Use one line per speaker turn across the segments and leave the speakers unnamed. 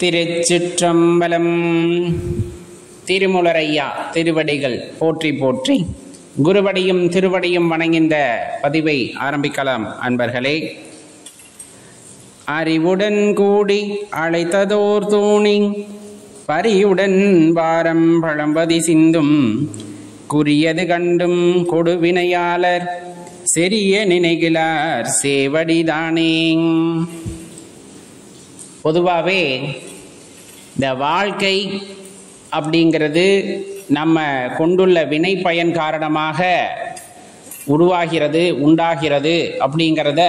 திருச்சிற்றம்பலம். திருமுலரையா திருவடிகள் போற்றி போற்றி. குருவடியும் திருவடியும் வணங்கின்ற பதிவை ஆரம்பிக்கலாம் அன்பர்களே. அறிவுடன் கூடி அழைத்ததோர் தூணி பரியுடன் வாரம் பழம்பதி சிந்தும் குறியது கண்டும் கொடுவினையாளர் செரிய நினைகிறார் சேவடிதானே. பொதுவாகவே இந்த வாழ்க்கை அப்படிங்கிறது நம்ம கொண்டுள்ள வினை பயன் காரணமாக உண்டாகிறது அப்படிங்கிறத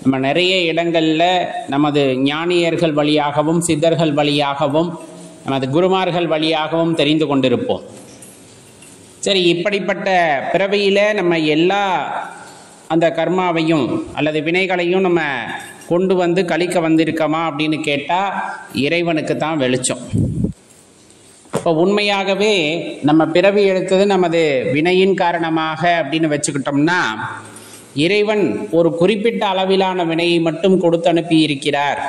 நம்ம நிறைய இடங்களில் நமது ஞானியர்கள் வழியாகவும் சித்தர்கள் வழியாகவும் நமது குருமார்கள் வழியாகவும் தெரிந்து கொண்டிருப்போம். சரி, இப்படிப்பட்ட பிறவியில் நம்ம எல்லா அந்த கர்மாவையும் அல்லது வினைகளையும் நம்ம கொண்டு வந்து கழிக்க வந்திருக்கோமா அப்படின்னு கேட்டால் இறைவனுக்கு தான் வெளிச்சம். இப்போ உண்மையாகவே நம்ம பிறவி எடுத்தது நமது வினையின் காரணமாக அப்படின்னு வச்சுக்கிட்டோம்னா, இறைவன் ஒரு குறிப்பிட்ட அளவிலான வினையை மட்டும் கொடுத்து அனுப்பி இருக்கிறார்,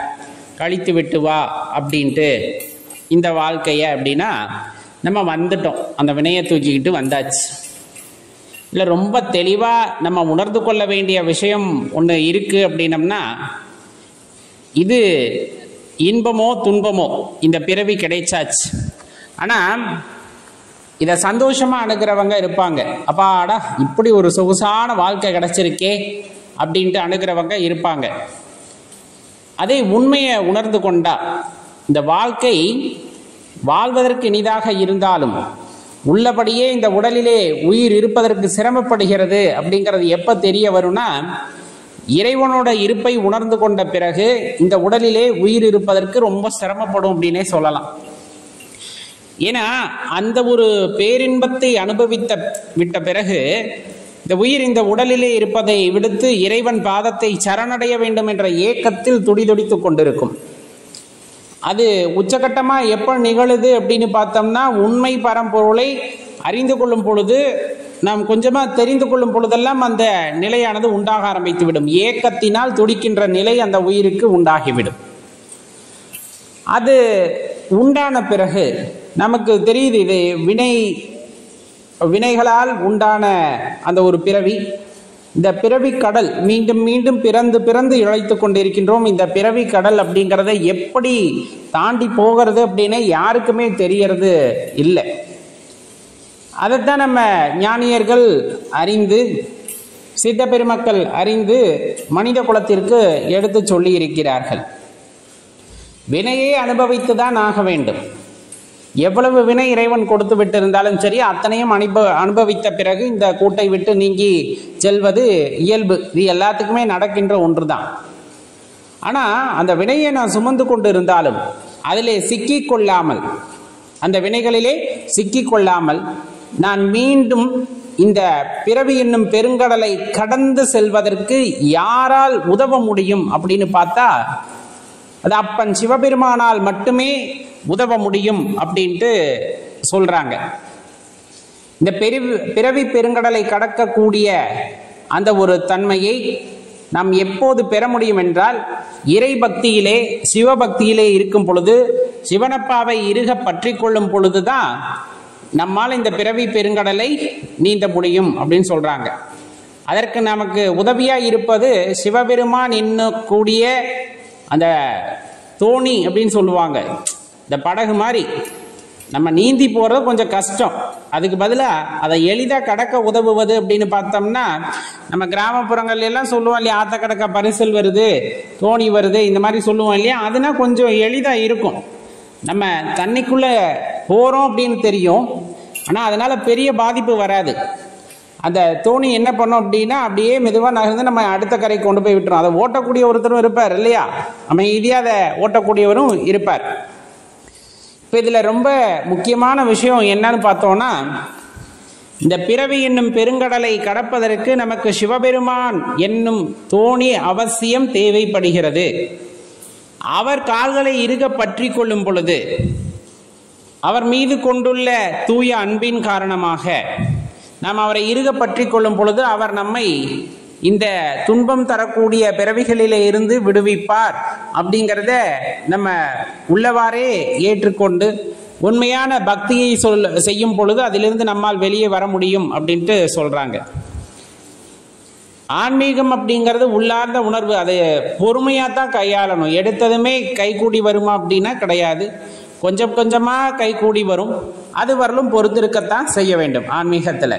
கழித்து விட்டு வா அப்படின்ட்டு இந்த வாழ்க்கையை அப்படின்னா நம்ம வந்துட்டோம், அந்த வினையை தூக்கிக்கிட்டு வந்தாச்சு. இல்லை, ரொம்ப தெளிவாக நம்ம உணர்ந்து கொள்ள வேண்டிய விஷயம் ஒன்று இருக்குது அப்படின்னம்னா, இது இன்பமோ துன்பமோ இந்த பிறவி கிடைச்சாச்சு. ஆனால் இதை சந்தோஷமாக அணுகிறவங்க இருப்பாங்க. அப்பாடா இப்படி ஒரு சொகுசான வாழ்க்கை கிடைச்சிருக்கே அப்படின்ட்டு அணுகிறவங்க இருப்பாங்க. அதே உண்மையை உணர்ந்து கொண்டா, இந்த வாழ்க்கை வாழ்வதற்கு இனிதாக இருந்தாலும் உள்ளபடியே இந்த உடலிலே உயிர் இருப்பதற்கு சிரமப்படுகிறது அப்படிங்கிறது எப்போ தெரிய வரும்னா, இறைவனோட இருப்பை உணர்ந்து கொண்ட பிறகு இந்த உடலிலே உயிர் இருப்பதற்கு ரொம்ப சிரமப்படும் அப்படின்னே சொல்லலாம். ஏன்னா அந்த ஒரு பேரின்பத்தை விட்ட பிறகு இந்த உயிர் இந்த உடலிலே இருப்பதை விடுத்து இறைவன் பாதத்தை சரணடைய வேண்டும் என்ற ஏக்கத்தில் துடிதுடித்து கொண்டிருக்கும். அது உச்சகட்டமாக எப்போ நிகழுது அப்படின்னு பார்த்தோம்னா, உண்மை பரம்பொருளை அறிந்து கொள்ளும் பொழுது, நாம் கொஞ்சமாக தெரிந்து கொள்ளும் பொழுதெல்லாம் அந்த நிலையானது உண்டாக ஆரம்பித்து விடும். ஏக்கத்தினால் துடிக்கின்ற நிலை அந்த உயிருக்கு உண்டாகிவிடும். அது உண்டான பிறகு நமக்கு தெரியுது, இது வினைகளால் உண்டான அந்த ஒரு பிறவி. இந்த பிறவி கடல் மீண்டும் மீண்டும் பிறந்து இழைத்து கொண்டிருக்கின்றோம். இந்த பிறவி கடல் அப்படிங்கிறத எப்படி தாண்டி போகிறது அப்படின்னு யாருக்குமே தெரியறது இல்லை. அதைத்தான் நம்ம ஞானியர்கள் அறிந்து, சித்த பெருமக்கள் அறிந்து மனித குலத்திற்கு எடுத்து சொல்லி இருக்கிறார்கள். வினையை அனுபவித்து தான் ஆக வேண்டும். எவ்வளவு வினை இறைவன் கொடுத்து விட்டு இருந்தாலும் சரி, அத்தனையும் அனுபவித்த பிறகு இந்த கூட்டை விட்டு நீங்கி செல்வது இயல்பு. இது எல்லாத்துக்குமே நடக்கின்ற ஒன்று தான். ஆனால் அந்த வினையை நான் சுமந்து கொண்டு இருந்தாலும் அதிலே சிக்கிக்கொள்ளாமல், அந்த வினைகளிலே சிக்கிக்கொள்ளாமல் நான் மீண்டும் இந்த பிறவி என்னும் பெருங்கடலை கடந்து செல்வதற்கு யாரால் உதவ முடியும் அப்படின்னு பார்த்தா, அது அப்பன் சிவபெருமானால் மட்டுமே உதவ முடியும் அப்படின்ட்டு சொல்றாங்க. இந்த பிறவி பெருங்கடலை கடக்கக்கூடிய அந்த ஒரு தன்மையை நாம் எப்போது பெற முடியும் என்றால், இறை பக்தியிலே சிவபக்தியிலே இருக்கும் பொழுது, சிவனப்பாவை இறுக பற்றி கொள்ளும் பொழுதுதான் நம்மால் இந்த பிறவி பெருங்கடலை நீந்த முடியும் அப்படின்னு சொல்றாங்க. அதற்கு நமக்கு உதவியா இருப்பது சிவபெருமான் இன்னக்கூடிய அந்த தோணி அப்படின்னு சொல்லுவாங்க. இந்த படகு மாதிரி நம்ம நீந்தி போகிறது கொஞ்சம் கஷ்டம். அதுக்கு பதிலாக அதை எளிதாக கடக்க உதவுவது அப்படின்னு பார்த்தோம்னா, நம்ம கிராமப்புறங்கள்ல எல்லாம் சொல்லுவோம் இல்லையா, ஆத்த கடக்க பரிசல் வருது, தோணி வருது, இந்த மாதிரி சொல்லுவோம் இல்லையா. அதுனா கொஞ்சம் எளிதாக இருக்கும். நம்ம தண்ணிக்குள்ளே போகிறோம் அப்படின்னு தெரியும், ஆனால் அதனால் பெரிய பாதிப்பு வராது. அந்த தோணி என்ன பண்ணோம் அப்படின்னா, அப்படியே மெதுவாக நகர்ந்து நம்ம அடுத்த கரைக்கு கொண்டு போய் விட்டுரும். அதை ஓட்டக்கூடிய ஒருத்தரும் இருப்பார் இல்லையா, அமைதியாக அதை ஓட்டக்கூடியவரும் இருப்பார். இப்போ இதில் ரொம்ப முக்கியமான விஷயம் என்னன்னு பார்த்தோன்னா, இந்த பிறவி என்னும் பெருங்கடலை கடப்பதற்கு நமக்கு சிவபெருமான் என்னும் தோணி அவசியம் தேவைப்படுகிறது. அவர் கால்களை இறுக பற்றி கொள்ளும் பொழுது, அவர் மீது கொண்டுள்ள தூய அன்பின் காரணமாக நாம் அவரை இறுக பற்றி கொள்ளும் பொழுது, அவர் நம்மை இந்த துன்பம் தரக்கூடிய பிறவிகளிலே இருந்து விடுவிப்பார் அப்படிங்கிறத நம்ம உள்ளவாறே ஏற்றுக்கொண்டு உண்மையான பக்தியை செய்யும் பொழுது அதிலிருந்து நம்மால் வெளியே வர முடியும் அப்படின்ட்டு சொல்றாங்க. ஆன்மீகம் அப்படிங்கிறது உள்ளார்ந்த உணர்வு, அதை பொறுமையாக தான் கையாளணும். எடுத்ததுமே கைகூடி வருமா அப்படின்னா கிடையாது. கொஞ்சம் கொஞ்சமாக கைகூடி வரும். அது வரலும் பொறுத்திருக்கத்தான் செய்ய வேண்டும் ஆன்மீகத்தில்.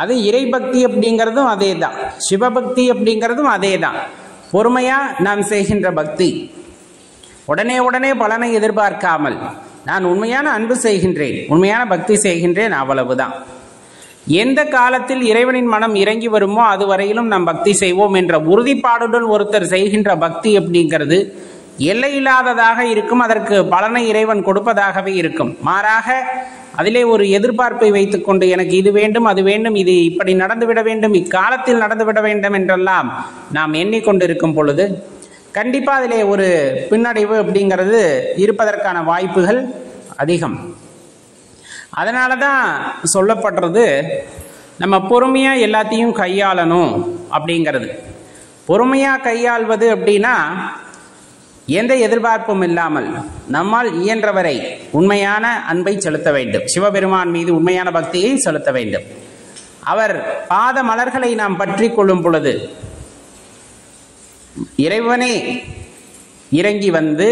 அது இறைபக்தி அப்படிங்கிறதும் அதே தான், சிவபக்தி அப்படிங்கிறதும் அதே தான். பொறுமையாக நாம் செய்கின்ற பக்தி, உடனே உடனே பலனை எதிர்பார்க்காமல் நான் உண்மையான அன்பு செய்கின்றேன், உண்மையான பக்தி செய்கின்றேன், அவ்வளவுதான். எந்த காலத்தில் இறைவனின் மனம் இறங்கி வருமோ அது வரையிலும் நாம் பக்தி செய்வோம் என்ற உறுதிப்பாடுடன் ஒருத்தர் செய்கின்ற பக்தி அப்படிங்கிறது எல்லையில்லாததாக இருக்கும். அதற்கு பலனை இறைவன் கொடுப்பதாகவே இருக்கும். மாறாக அதிலே ஒரு எதிர்பார்ப்பை வைத்துக்கொண்டு எனக்கு இது வேண்டும், அது வேண்டும், இது இப்படி நடந்துவிட வேண்டும், இக்காலத்தில் நடந்துவிட வேண்டும் என்றெல்லாம் நாம் எண்ணிக்கொண்டிருக்கும் பொழுது கண்டிப்பாக அதிலே ஒரு பின்னடைவு அப்படிங்கிறது இருப்பதற்கான வாய்ப்புகள் அதிகம். அதனால தான் சொல்லப்படுறது நம்ம பொறுமையாக எல்லாத்தையும் கையாளணும் அப்படிங்கிறது. பொறுமையாக கையாள்வது அப்படின்னா எந்த எதிர்பார்ப்பும் இல்லாமல் நம்மால் இயன்றவரை உண்மையான அன்பை செலுத்த வேண்டும். சிவபெருமான் மீது உண்மையான பக்தியை செலுத்த வேண்டும். அவர் பாத மலர்களை நாம் பற்றி கொள்ளும் பொழுது இறைவனே இறங்கி வந்து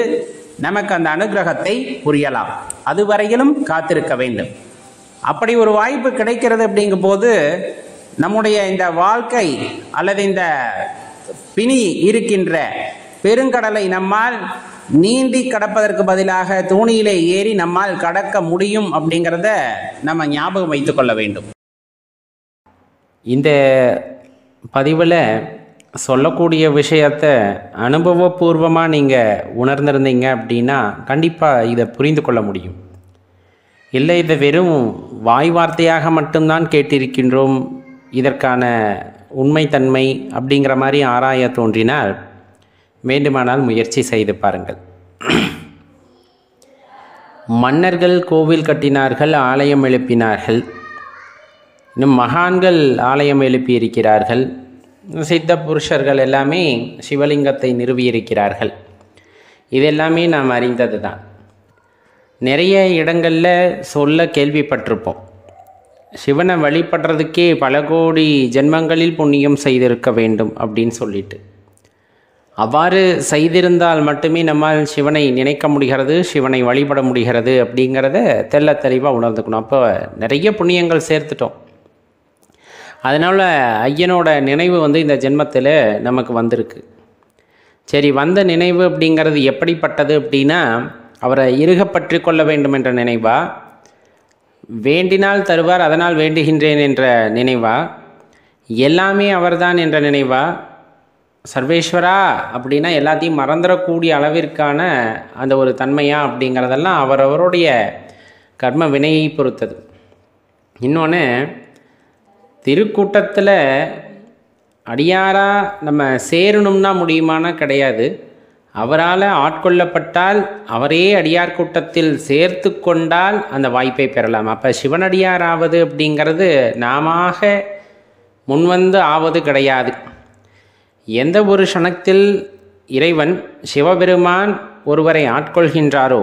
நமக்கு அந்த அனுகிரகத்தை புரியலாம். அதுவரையிலும் காத்திருக்க வேண்டும். அப்படி ஒரு வாய்ப்பு கிடைக்கிறது அப்படிங்கும் போது நம்முடைய இந்த வாழ்க்கை அல்லது இந்த பிணி இருக்கின்ற பெருங்கடலை நம்மால் நீந்தி கடப்பதற்கு பதிலாக தோணியிலே ஏறி நம்மால் கடக்க முடியும் அப்படிங்கிறத நம்ம ஞாபகம் வைத்துக் கொள்ள வேண்டும்.
இந்த பதிவில் சொல்லக்கூடிய விஷயத்தை அனுபவபூர்வமாக நீங்கள் உணர்ந்திருந்தீங்க அப்படின்னா கண்டிப்பாக இதை புரிந்து கொள்ள முடியும். இல்லை இதை வெறும் வாய் வார்த்தையாக மட்டும்தான் கேட்டிருக்கின்றோம், இதற்கான உண்மைத்தன்மை அப்படிங்கிற மாதிரி ஆராய தோன்றினால் வேண்டுமானால் முயற்சி செய்து பாருங்கள். மன்னர்கள் கோவில் கட்டினார்கள், ஆலயம் எழுப்பினார்கள், இன்னும் மகான்கள் ஆலயம் எழுப்பியிருக்கிறார்கள், சித்த புருஷர்கள் எல்லாமே சிவலிங்கத்தை நிறுவியிருக்கிறார்கள். இதெல்லாமே நாம் அறிந்தது தான். நிறைய இடங்களில் சொல்ல கேள்விப்பட்டிருப்போம், சிவனை வழிபடுறதுக்கே பல கோடி ஜென்மங்களில் புண்ணியம் செய்திருக்க வேண்டும் அப்படின்னு சொல்லிட்டு. அவ்வாறு செய்திருந்தால் மட்டுமே நம்மால் சிவனை நினைக்க முடிகிறது, சிவனை வழிபட முடிகிறது அப்படிங்கிறத தெள்ள தெளிவாக உணர்ந்துக்கணும். அப்போ நிறைய புண்ணியங்கள் சேர்த்துட்டோம். அதனால் ஐயனோட நினைவு இந்த ஜென்மத்தில் நமக்கு வந்திருக்கு. சரி, வந்த நினைவு அப்படிங்கிறது எப்படிப்பட்டது அப்படின்னா, அவரை இறுக பற்றி கொள்ள வேண்டும் என்ற நினைவா, வேண்டினால் தருவார் அதனால் வேண்டுகின்றேன் என்ற நினைவா, எல்லாமே அவர்தான் என்ற நினைவா, சர்வேஸ்வரா அப்படின்னா எல்லாத்தையும் மறந்துடக்கூடிய அளவிற்கான அந்த ஒரு தன்மையா அப்படிங்கிறதெல்லாம் அவரவருடைய கர்ம வினையை பொறுத்தது. இன்னொன்று, திருக்கூட்டத்தில் அடியாராக நம்ம சேரணும்னா முடியுமானா கிடையாது. அவரால் ஆட்கொள்ளப்பட்டால் அவரே அடியார் கூட்டத்தில் சேர்த்து கொண்டால் அந்த வாய்ப்பை பெறலாம். அப்போ சிவனடியார் ஆவது அப்படிங்கிறது நாம முன்வந்து ஆவது கிடையாது. எந்த ஒரு க்ஷணத்தில் இறைவன் சிவபெருமான் ஒருவரை ஆட்கொள்கின்றாரோ,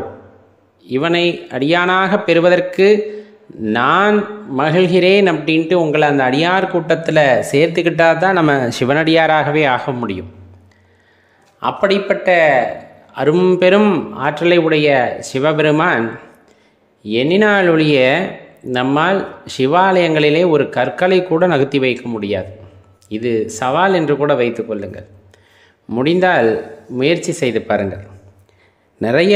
இவனை அடியானாக பெறுவதற்கு நான் மகிழ்கிறேன் அப்படின்ட்டு உங்களை அந்த அடியார் கூட்டத்தில் சேர்த்துக்கிட்டால் தான் நம்ம சிவனடியாராகவே ஆக முடியும். அப்படிப்பட்ட அரும்பெரும் ஆற்றலை உடைய சிவபெருமான் எண்ணினால் ஒழிய நம்மால் சிவாலயங்களிலே ஒரு கற்களை கூட நகர்த்தி வைக்க முடியாது. இது சவால் என்று கூட வைத்து கொள்ளுங்கள். முடிந்தால் முயற்சி செய்து பாருங்கள். நிறைய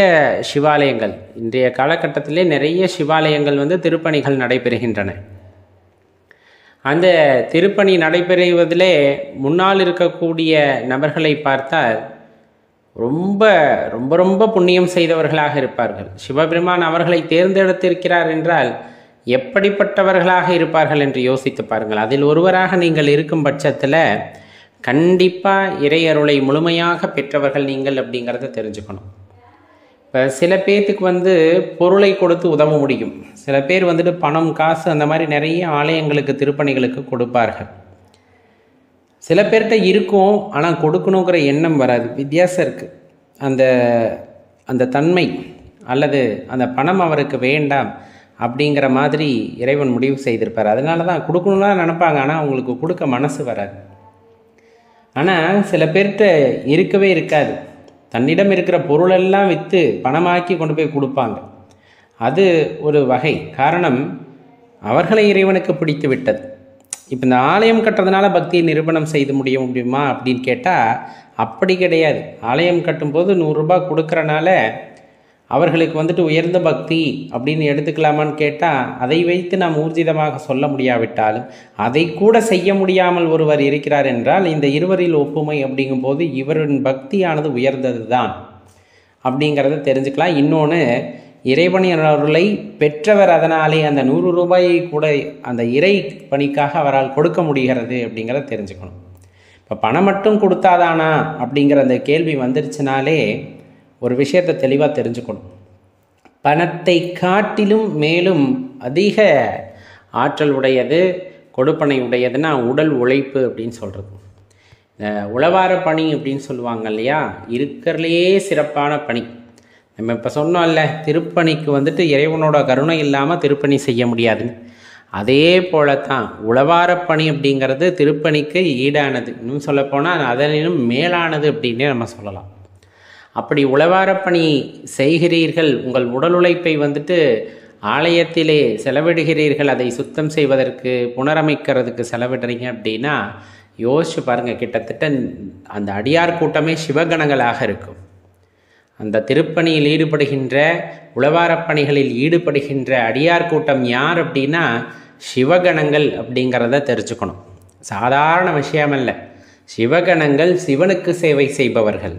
சிவாலயங்கள் இன்றைய காலகட்டத்திலே நிறைய சிவாலயங்கள் திருப்பணிகள் நடைபெறுகின்றன. அந்த திருப்பணி நடைபெறுவதிலே முன்னால் இருக்கக்கூடிய நபர்களை பார்த்தால் ரொம்ப ரொம்ப ரொம்ப புண்ணியம் செய்தவர்களாக இருப்பார்கள். சிவபெருமான் அவர்களை தேர்ந்தெடுத்திருக்கிறார் என்றால் எப்படிப்பட்டவர்களாக இருப்பார்கள் என்று யோசித்து பாருங்கள். அதில் ஒருவராக நீங்கள் இருக்கும் பட்சத்தில் கண்டிப்பாக இறையருளை முழுமையாக பெற்றவர்கள் நீங்கள் அப்படிங்கிறத தெரிஞ்சுக்கணும். இப்போ சில பேர்த்துக்கு பொருளை கொடுத்து உதவ முடியும். சில பேர் பணம், காசு அந்த மாதிரி நிறைய ஆலயங்களுக்கு திருப்பணிகளுக்கு கொடுப்பார்கள். சில பேர்கிட்ட இருக்கும், ஆனால் கொடுக்கணுங்கிற எண்ணம் வராது. வித்தியாசம் இருக்குது. அந்த அந்த தன்மை அல்லது அந்த பணம் அவருக்கு வேண்டாம் அப்படிங்கிற மாதிரி இறைவன் முடிவு செய்திருப்பார். அதனால தான் கொடுக்கணும்லாம் நினைப்பாங்க, ஆனால் அவங்களுக்கு கொடுக்க மனசு வராது. ஆனால் சில பேர்கிட்ட இருக்கவே இருக்காது. தன்னிடம் இருக்கிற பொருளெல்லாம் விற்று பணமாக்கி கொண்டு போய் கொடுப்பாங்க. அது ஒரு வகை. காரணம், அவர்களை இறைவனுக்கு பிடித்து விட்டது. இப்போ இந்த ஆலயம் கட்டுறதுனால பக்தியை நிரூபணம் செய்து முடியுமா அப்படின்னு கேட்டால் அப்படி கிடையாது. ஆலயம் கட்டும்போது 100 ரூபாய் கொடுக்குறனால அவர்களுக்கு வந்துட்டு உயர்ந்த பக்தி அப்படின்னு எடுத்துக்கலாமான்னு கேட்டால் அதை வைத்து நாம் ஊர்ஜிதமாக சொல்ல முடியாவிட்டாலும் அதை கூட செய்ய முடியாமல் ஒருவர் இருக்கிறார் என்றால் இந்த இருவரில் ஒப்புமை அப்படிங்கும்போது இவரின் பக்தியானது உயர்ந்தது தான் அப்படிங்கிறத தெரிஞ்சுக்கலாம். இன்னொன்று, இறைவனின் அருளை பெற்றவர், அதனாலே அந்த 100 ரூபாயை கூட அந்த இறை பணிக்காக அவரால் கொடுக்க முடிகிறது அப்படிங்கிறத தெரிஞ்சுக்கணும். இப்போ பணம் மட்டும் கொடுத்தாதானா அப்படிங்கிற அந்த கேள்வி வந்துருச்சுனாலே ஒரு விஷயத்தை தெளிவாக தெரிஞ்சுக்கணும். பணத்தை காட்டிலும் மேலும் அதிக ஆற்றல் உடையது, கொடுப்பனை உடையதுன்னா உடல் உழைப்பு அப்படின்னு சொல்கிறது. இந்த உழவார பணி அப்படின்னு சொல்லுவாங்க இல்லையா, இருக்கிறதுலையே சிறப்பான பணி. நம்ம இப்போ சொன்னோம்ல, திருப்பணிக்கு வந்துட்டு இறைவனோட கருணை இல்லாமல் திருப்பணி செய்ய முடியாதுன்னு. அதே போல தான் உழவார பணி அப்படிங்கிறது திருப்பணிக்கு ஈடானது. இன்னும் சொல்லப்போனால் அதனிலும் மேலானது அப்படின்னே நம்ம சொல்லலாம். அப்படி உழவாரப்பணி செய்கிறீர்கள், உங்கள் உடல் உழைப்பை வந்துட்டு ஆலயத்திலே செலவிடுகிறீர்கள், அதை சுத்தம் செய்வதற்கு புனரமைக்கிறதுக்கு செலவிடுறீங்க அப்படின்னா யோசிச்சு பாருங்கள். கிட்டத்தட்ட அந்த அடியார் கூட்டமே சிவகணங்களாக இருக்கும். அந்த திருப்பணியில் ஈடுபடுகின்ற, உழவாரப்பணிகளில் ஈடுபடுகின்ற அடியார் கூட்டம் யார் அப்படின்னா சிவகணங்கள் அப்படிங்கிறத தெரிஞ்சுக்கணும். சாதாரண விஷயமல்ல. சிவகணங்கள் சிவனுக்கு சேவை செய்பவர்கள்.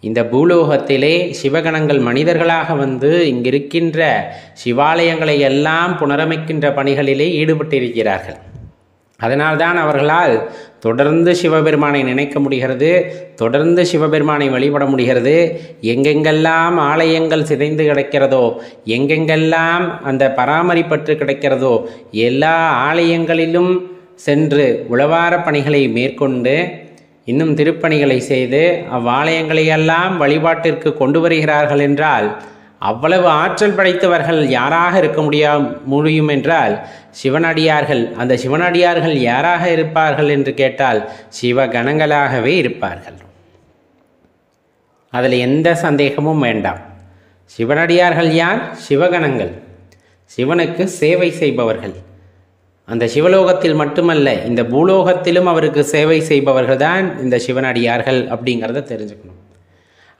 இந்த பூலோகத்திலே சிவகணங்கள் மனிதர்களாக வந்து இங்கிருக்கின்ற சிவாலயங்களை எல்லாம் புனரமைக்கின்ற பணிகளிலே ஈடுபட்டிருக்கிறார்கள். அதனால்தான் அவர்களால் தொடர்ந்து சிவபெருமானை நினைக்க முடிகிறது, தொடர்ந்து சிவபெருமானை வழிபட முடிகிறது. எங்கெங்கெல்லாம் ஆலயங்கள் சிதைந்து கிடக்கிறதோ, எங்கெங்கெல்லாம் அந்த பராமரிப்பற்று கிடக்கிறதோ எல்லா ஆலயங்களிலும் சென்று உழவார பணிகளை மேற்கொண்டு இன்னும் திருப்பணிகளை செய்து அவ்வாலயங்களையெல்லாம் வழிபாட்டிற்கு கொண்டு வருகிறார்கள் என்றால் அவ்வளவு ஆற்றல் படைத்தவர்கள் யாராக இருக்க முடியும் என்றால் சிவனடியார்கள். அந்த சிவனடியார்கள் யாராக இருப்பார்கள் என்று கேட்டால் சிவகணங்களாகவே இருப்பார்கள். அதில் எந்த சந்தேகமும் வேண்டாம். சிவனடியார்கள் யார்? சிவகணங்கள், சிவனுக்கு சேவை செய்பவர்கள். அந்த சிவலோகத்தில் மட்டுமல்ல, இந்த பூலோகத்திலும் அவருக்கு சேவை செய்பவர்கள் தான் இந்த சிவனடியார்கள் அப்படிங்கிறத தெரிஞ்சுக்கணும்.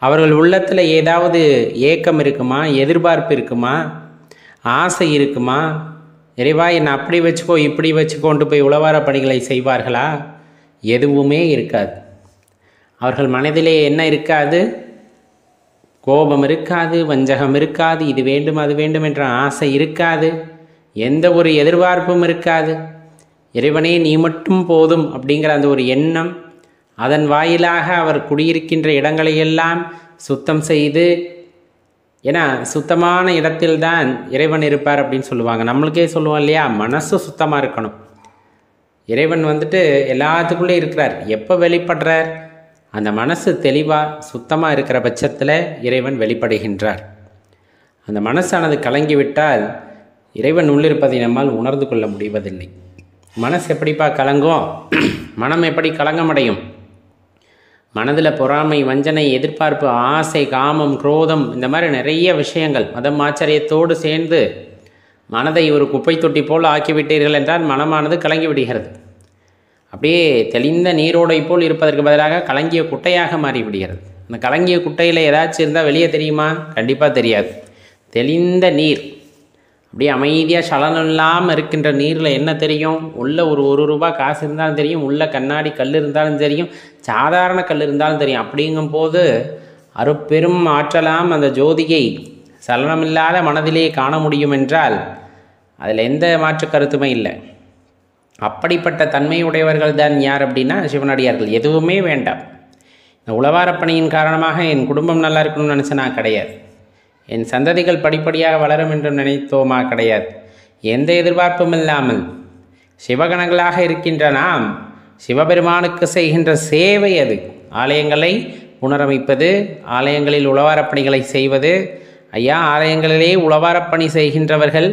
அவர்கள் உள்ளத்தில் ஏதாவது ஏக்கம் இருக்குமா, எதிர்பார்ப்பு இருக்குமா, ஆசை இருக்குமா? இறைவா என்னை அப்படி வச்சுக்கோ இப்படி வச்சுக்கோன்ட்டு போய் உழவார பணிகளை செய்வார்களா? எதுவுமே இருக்காது. அவர்கள் மனதிலே என்ன இருக்காது? கோபம் இருக்காது, வஞ்சகம் இருக்காது, இது வேண்டும் அது வேண்டும் என்ற ஆசை இருக்காது, எந்த ஒரு எதிர்பார்ப்பும் இருக்காது. இறைவனே நீ மட்டும் போதும் அப்படிங்கிற அந்த ஒரு எண்ணம். அதன் வாயிலாக அவர் குடியிருக்கின்ற இடங்களையெல்லாம் சுத்தம் செய்து, ஏன்னா சுத்தமான இடத்தில்தான் இறைவன் இருப்பார் அப்படின்னு சொல்லுவாங்க. நம்மளுக்கே சொல்லுவோம் இல்லையா, மனசு சுத்தமாக இருக்கணும். இறைவன் வந்துட்டு எல்லாத்துக்குள்ளே இருக்கிறார். எப்போ வெளிப்படுறார்? அந்த மனசு தெளிவாக சுத்தமாக இருக்கிற பட்சத்தில் இறைவன் வெளிப்படுகின்றார். அந்த மனசானது கலங்கிவிட்டால் இறைவன் உள்ளிருப்பதை நம்மால் உணர்ந்து கொள்ள முடிவதில்லை. மனசு எப்படிப்பா கலங்கும்? மனம் எப்படி கலங்கமடையும்? மனதில் பொறாமை, வஞ்சனை, எதிர்பார்ப்பு, ஆசை, காமம், குரோதம், இந்த மாதிரி நிறைய விஷயங்கள் மதம் ஆச்சரியத்தோடு சேர்ந்து மனதை ஒரு குப்பை தொட்டி போல் ஆக்கிவிட்டீர்கள் என்றால் மனமானது கலங்கி விடுகிறது. அப்படியே தெளிந்த நீரோடை போல் இருப்பதற்கு பதிலாக கலங்கிய குட்டையாக மாறிவிடுகிறது. அந்த கலங்கிய குட்டையில் ஏதாச்சும் இருந்தால் வெளியே தெரியுமா? கண்டிப்பாக தெரியாது. தெளிந்த நீர், அப்படியே அமைதியாக சலனம் இல்லாமல் இருக்கின்ற நீரில் என்ன தெரியும்? உள்ள ஒரு ரூபாய் காசு இருந்தாலும் தெரியும், உள்ள கண்ணாடி கல் இருந்தாலும் தெரியும், சாதாரண கல் இருந்தாலும் தெரியும். அப்படிங்கும்போது அருப்பெரும் ஆற்றலாம் அந்த ஜோதியை சலனமில்லாத மனதிலே காண முடியும் என்றால் அதில் எந்த மாற்று கருத்துமே இல்லை. அப்படிப்பட்ட தன்மையுடையவர்கள் தான் யார் அப்படின்னா சிவனடியார்கள். எதுவுமே வேண்டாம். இந்த உழவாரப்பணியின் காரணமாக என் குடும்பம் நல்லா இருக்கணும்னு நினச்சனா கிடையாது. என் சந்ததிகள் படிப்படியாக வளரும் என்று நினைத்தோமா? கிடையாது. எந்த எதிர்பார்ப்பும் இல்லாமல் சிவகணங்களாக இருக்கின்ற நாம் சிவபெருமானுக்கு செய்கின்ற சேவை அது. ஆலயங்களை புனரமைப்பது, ஆலயங்களில் உழவாரப்பணிகளை செய்வது. ஐயா, ஆலயங்களிலே உழவாரப்பணி செய்கின்றவர்கள்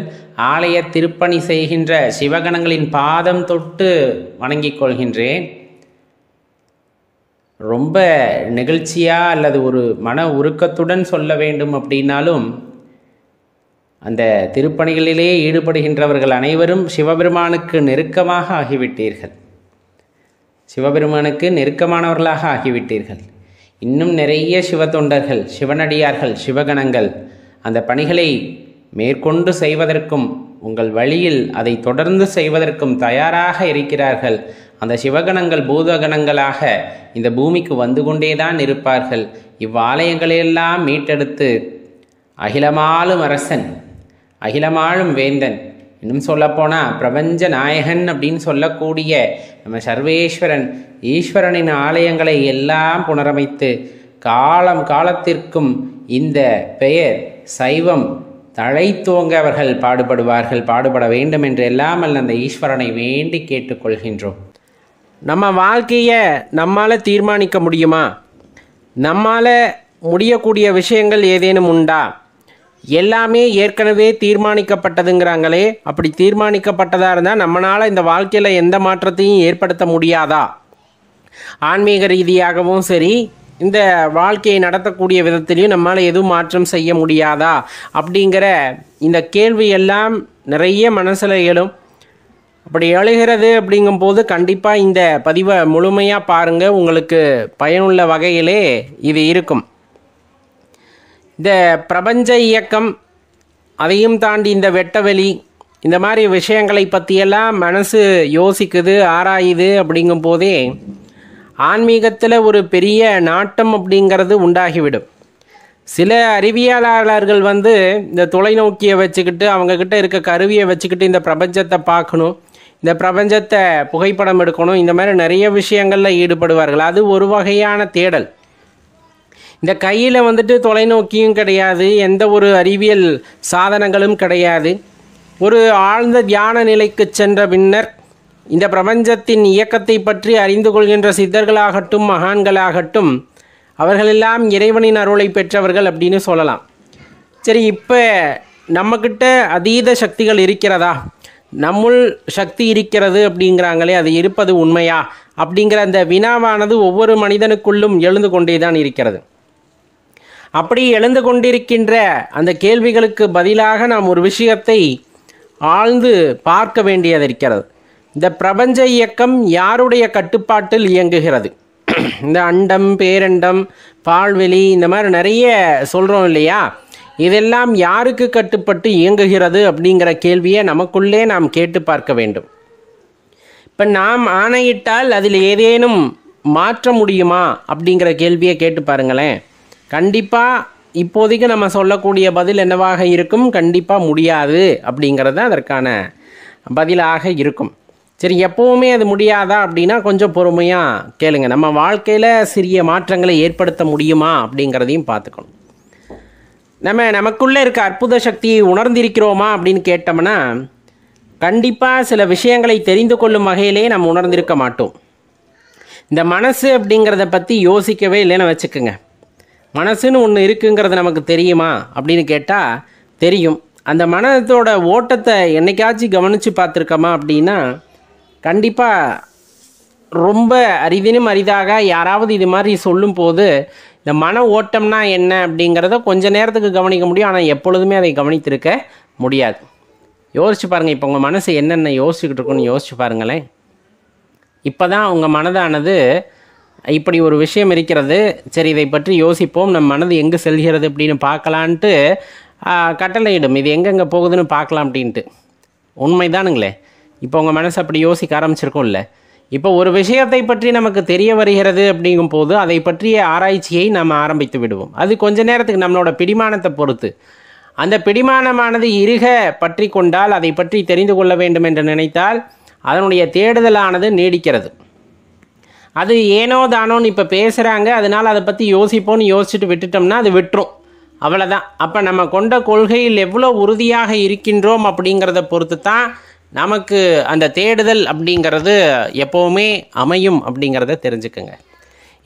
ஆலய திருப்பணி செய்கின்ற சிவகணங்களின் பாதம் தொட்டு வணங்கிக் கொள்கின்றேன். ரொம்ப நெகிழ்ச்சியாக அல்லது ஒரு மன உருக்கத்துடன் சொல்ல வேண்டும் அப்படின்னாலும், அந்த திருப்பணிகளிலே ஈடுபடுகின்றவர்கள் அனைவரும் சிவபெருமானுக்கு நெருக்கமாக ஆகிவிட்டீர்கள். சிவபெருமானுக்கு நெருக்கமானவர்களாக ஆகிவிட்டீர்கள். இன்னும் நிறைய சிவத்தொண்டர்கள், சிவனடியார்கள், சிவகணங்கள் அந்த பணிகளை மேற்கொண்டு செய்வதற்கும் உங்கள் வழியில் அதை தொடர்ந்து செய்வதற்கும் தயாராக இருக்கிறார்கள். அந்த சிவகணங்கள் பூதகணங்களாக இந்த பூமிக்கு வந்து கொண்டேதான் இருப்பார்கள். இவ்வாலயங்களையெல்லாம் மீட்டெடுத்து அகிலமாளும் அரசன், அகிலமாளும் வேந்தன், இன்னும் சொல்லப்போனால் பிரபஞ்ச நாயகன் அப்படின்னு சொல்லக்கூடிய நம்ம சர்வேஸ்வரன் ஈஸ்வரனின் ஆலயங்களை எல்லாம் புனரமைத்து காலத்திற்கும் இந்த பெயர் சைவம் தழைத்தோங்க அவர்கள் பாடுபட வேண்டும் என்று எல்லாமல் அந்த ஈஸ்வரனை வேண்டி கேட்டுக்கொள்கின்றோம்.
நம்ம வாழ்க்கையை நம்மால் தீர்மானிக்க முடியுமா? நம்மால் முடியக்கூடிய விஷயங்கள் ஏதேனும் உண்டா? எல்லாமே ஏற்கனவே தீர்மானிக்கப்பட்டதுங்கிறாங்களே, அப்படி தீர்மானிக்கப்பட்டதாக இருந்தால் நம்மளால் இந்த வாழ்க்கையில் எந்த மாற்றத்தையும் ஏற்படுத்த முடியாதா? ஆன்மீக ரீதியாகவும் சரி, இந்த வாழ்க்கையை நடத்தக்கூடிய விதத்திலையும் நம்மளால் எதுவும் மாற்றம் செய்ய முடியாதா அப்படிங்கிற இந்த கேள்வி எல்லாம் நிறைய மனசில் எழும். அப்படி எழுகிறது அப்படிங்கும்போது கண்டிப்பாக இந்த பதிவை முழுமையாக பாருங்கள், உங்களுக்கு பயனுள்ள வகையிலே இது இருக்கும். இந்த பிரபஞ்ச இயக்கம், அதையும் தாண்டி இந்த வெட்டவெளி, இந்த மாதிரி விஷயங்களை பற்றியெல்லாம் மனசு யோசிக்குது, ஆராயுது. அப்படிங்கும் போதே ஆன்மீகத்தில் ஒரு பெரிய நாட்டம் அப்படிங்கிறது உண்டாகிவிடும். சில அறிவியலாளர்கள் இந்த தொலைநோக்கியை வச்சுக்கிட்டு, அவங்கக்கிட்ட இருக்க கருவியை வச்சுக்கிட்டு இந்த பிரபஞ்சத்தை பார்க்கணும், இந்த பிரபஞ்சத்தை புகைப்படம் எடுக்கணும், இந்த மாதிரி நிறைய விஷயங்களில் ஈடுபடுவார்கள். அது ஒரு வகையான தேடல். இந்த கையில் தொலைநோக்கியும் கிடையாது, எந்த ஒரு அறிவியல் சாதனங்களும் கிடையாது. ஒரு ஆழ்ந்த தியான நிலைக்கு சென்ற பின்னர் இந்த பிரபஞ்சத்தின் இயக்கத்தை பற்றி அறிந்து கொள்கின்ற சித்தர்களாகட்டும் மகான்களாகட்டும் அவர்களெல்லாம் இறைவனின் அருளை பெற்றவர்கள் அப்படின்னு சொல்லலாம். சரி, இப்போ நம்மக்கிட்ட அதீத சக்திகள் இருக்கிறதா? நம்முள் சக்தி இருக்கிறது அப்படிங்கிறாங்களே, அது இருப்பது உண்மையா அப்படிங்கிற அந்த வினாவானது ஒவ்வொரு மனிதனுக்குள்ளும் எழுந்து கொண்டே தான் இருக்கிறது. அப்படி எழுந்து கொண்டிருக்கின்ற அந்த கேள்விகளுக்கு பதிலாக நாம் ஒரு விஷயத்தை ஆழ்ந்து பார்க்க வேண்டியது இருக்கிறது. இந்த பிரபஞ்ச இயக்கம் யாருடைய கட்டுப்பாட்டில் இயங்குகிறது? இந்த அண்டம், பேரண்டம், பால்வெளி, இந்த மாதிரி நிறைய சொல்கிறோம் இல்லையா? இதெல்லாம் யாருக்கு கட்டுப்பட்டு இயங்குகிறது அப்படிங்கிற கேள்வியை நமக்குள்ளே நாம் கேட்டு பார்க்க வேண்டும். இப்போ நாம் ஆணையிட்டால் அதில் ஏதேனும் மாற்ற முடியுமா அப்படிங்கிற கேள்வியை கேட்டு பாருங்களேன். கண்டிப்பாக இப்போதைக்கு நம்ம சொல்லக்கூடிய பதில் என்னவாக இருக்கும்? கண்டிப்பாக முடியாது அப்படிங்கிறது தான் அதற்கான பதிலாக இருக்கும். சரி, எப்போவுமே அது முடியாதா அப்படின்னா கொஞ்சம் பொறுமையாக கேளுங்க. நம்ம வாழ்க்கையில் சிறிய மாற்றங்களை ஏற்படுத்த முடியுமா அப்படிங்கிறதையும் பார்த்துக்கணும். நமக்குள்ளே இருக்க அற்புத சக்தியை உணர்ந்திருக்கிறோமா அப்படின்னு கேட்டோம்னா கண்டிப்பாக சில விஷயங்களை தெரிந்து கொள்ளும் வகையிலே நம்ம உணர்ந்திருக்க மாட்டோம். இந்த மனசு அப்படிங்கிறத பற்றி யோசிக்கவே இல்லைன்னு வச்சுக்கோங்க. மனசுன்னு ஒன்று இருக்குங்கிறது நமக்கு தெரியுமா அப்படின்னு கேட்டால் தெரியும். அந்த மனத்தோட ஓட்டத்தை என்னைக்காச்சும் கவனித்து பார்த்துருக்கோமா அப்படின்னா கண்டிப்பாக ரொம்ப அரிதினும் அரிதாக யாராவது இது மாதிரி சொல்லும்போது இந்த மன ஓட்டம்னா என்ன அப்படிங்கிறத கொஞ்ச நேரத்துக்கு கவனிக்க முடியும். ஆனால் எப்பொழுதுமே அதை கவனித்திருக்க முடியாது. யோசிச்சு பாருங்கள், இப்போ உங்கள் மனசு என்னென்ன யோசிச்சுக்கிட்டு இருக்குன்னு யோசிச்சு பாருங்களேன். இப்போ தான் உங்கள் மனதானது இப்படி ஒரு விஷயம் இருக்கிறது, சரி இதை பற்றி யோசிப்போம், நம் மனது எங்கே செல்கிறது அப்படின்னு பார்க்கலான்ட்டு கட்டளையிடும். இது எங்கெங்கே போகுதுன்னு பார்க்கலாம் அப்படின்ட்டு. உண்மைதானுங்களே? இப்போ உங்கள் மனசு அப்படி யோசிக்க ஆரம்பிச்சிருக்கோம்ல. இப்போ ஒரு விஷயத்தை பற்றி நமக்கு தெரிய வருகிறது அப்படிங்கும் போது அதை பற்றிய ஆராய்ச்சியை நாம் ஆரம்பித்து விடுவோம். அது கொஞ்ச நேரத்துக்கு நம்மளோட பிடிமானத்தை பொறுத்து. அந்த பிடிமானமானது இறுக பற்றி கொண்டால், அதை பற்றி தெரிந்து கொள்ள வேண்டும் என்று நினைத்தால் அதனுடைய தேடுதலானது நீடிக்கிறது. அது ஏனோ தானோன்னு இப்போ பேசுகிறாங்க, அதனால் அதை பற்றி யோசிப்போன்னு யோசிச்சுட்டு விட்டுட்டோம்னா அது விட்டுரும், அவ்வளோதான். அப்போ நம்ம கொண்ட கொள்கையில் எவ்வளோ உறுதியாக இருக்கின்றோம் அப்படிங்கிறத பொறுத்து தான்
நமக்கு அந்த தேடுதல் அப்படிங்கிறது எப்போவுமே அமையும் அப்படிங்கிறத தெரிஞ்சுக்குங்க.